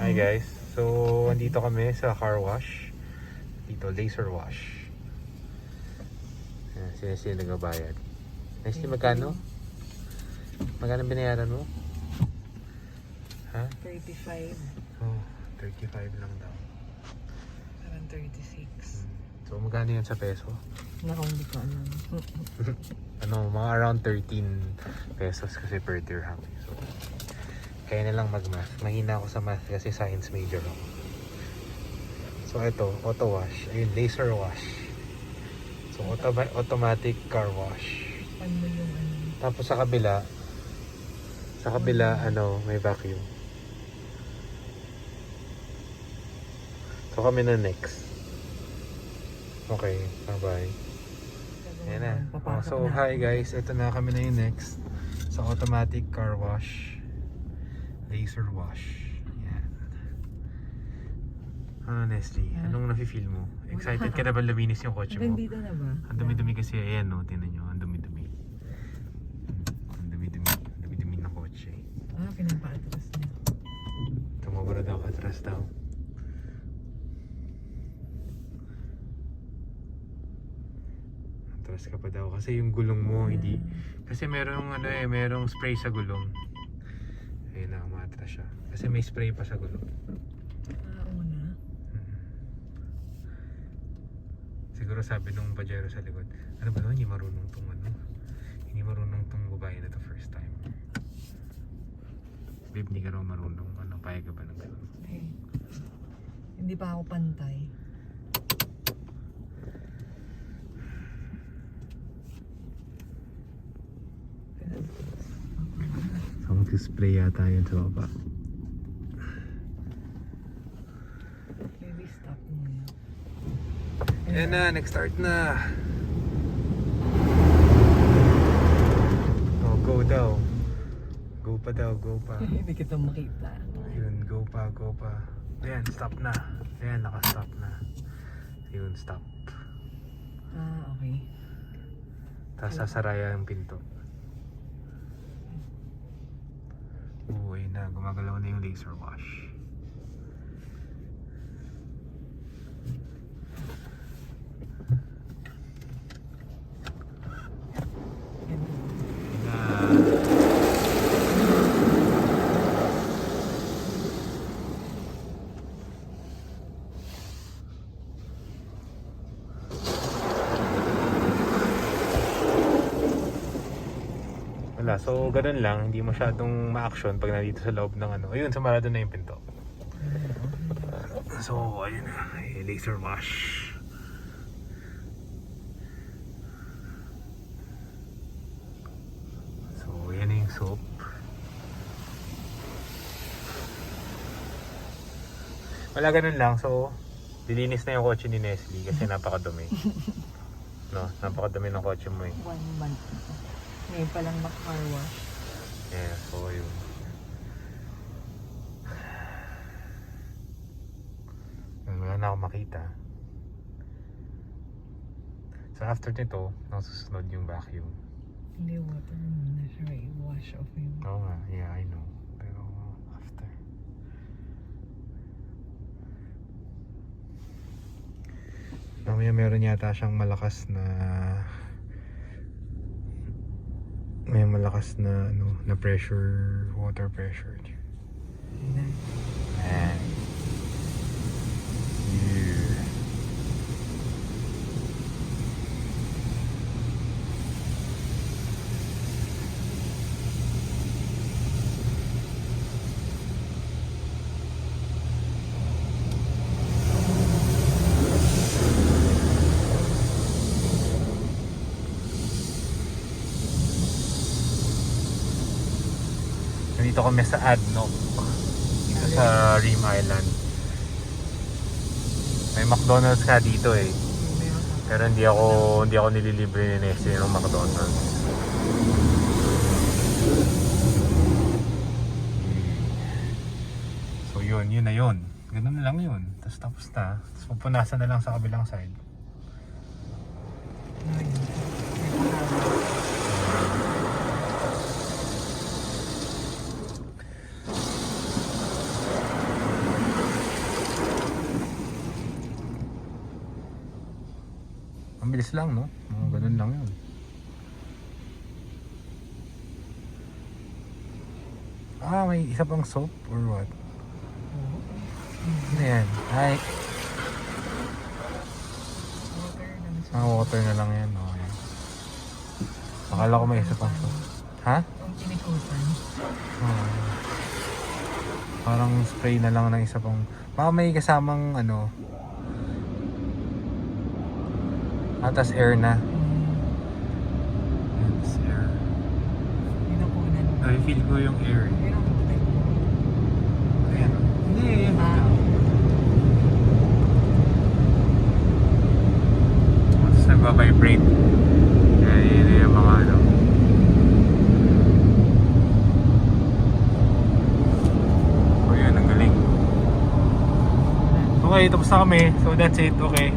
Hi guys. So, andito kami sa car wash. Dito, laser wash. Ayan, sino nagbabayad. Nesty, magkano? Magkano binayaran mo? Ha? 35. Oh, 35 lang daw. Parang 36. So, magkano yun sa peso? Naku, hindi ko alam. Mga around 13 pesos kasi per dirham. So, kaya na lang mag-math. Mahina ako sa math kasi science major ako. So, ito, auto wash. Ayun, laser wash. So, automatic car wash. Paano yung ano? Tapos sa kabila, may vacuum. So, kami na next. Okay, bye-bye. Ayan na. So, hi guys. Ito na kami na yung next. Sa automatic car wash. Laser wash. Ayan. Ano, Nestle? Anong nafe-feel mo? Excited ka na ba luminis yung kotse mo? Dito na ba? Ang dumi-dumi kasi. Ayan, no? Tingnan nyo. Ang dumi-dumi. Ang dumi-dumi. Ang dumi-dumi ng kotse. Pinapaatras niya. Tumabara daw. Atras daw. Atras ka pa daw. Kasi yung gulong mo, hindi... Kasi merong spray sa gulong. Ayun na, umatras siya. Kasi may spray pa sa gulong. Una. Siguro sabi nung pajero sa likod, ano ba no? Hindi marunong tong babae na to first time. Babe, hindi ka raw marunong. Payag ka ba ng gano'n? Okay. Hindi pa ako pantay. So, mag-spray yata yun sa baba. Maybe stop muna. Ayan na, nag-start na. Oh, go daw. Go pa daw, go pa. Hindi kita makita. Yun, go pa. Ayan, stop na. Ayan, naka-stop na. Yun, stop. Okay. Tapos sasaraya yung pinto. Ayun na, gumagalaw na yung laser wash. Wala, so ganun lang, hindi masyadong ma-action pag nandito sa loob ng ano. Ayun, sumarado na yung pinto. So, ayun na, laser wash. So, yan na yung soap. Wala, ganun lang. So, dilinis na yung kotse ni Nestle kasi napakadumi. No, napakadumi ng kotse mo eh. 1 month. Ngayon pa lang car wash. Yeah, so yun. Wala na akong makita. So after nito, nasusunod yung vacuum. Hindi, water muna siya. I-wash off yung... Oo nga, yeah, I know. Pero after. Mamaya meron yata siyang malakas na na pressure, water pressure. Ayan. Yeah. Dito kami sa Adno. Dito sa Reem Island. May McDonald's nga dito eh. Pero hindi ako nililibre ni Nessie ng McDonald's. So yun na yun. Ganun lang yun. Tapos na. Tapos pupunasan na lang sa kabilang side. mabilis lang, no? Mga ganun lang yun. Ah, may isa pang soap or what? Ano yan? Ay, Water lang siya. water na lang yan. Okay. Akala ko may isa pang soap. Ha? Ang kinikutan. Parang spray na lang ng isa pang... Baka may kasamang ano... Atas air na. It's air. Pinukunan mo. I feel ko yung air. Pinukutan mo. Ayan. Hindi. Ah, Tapos nagbabibrate. Yun yung mga ano. O yun, ang galing. Okay, tapos na kami. So that's it. Okay.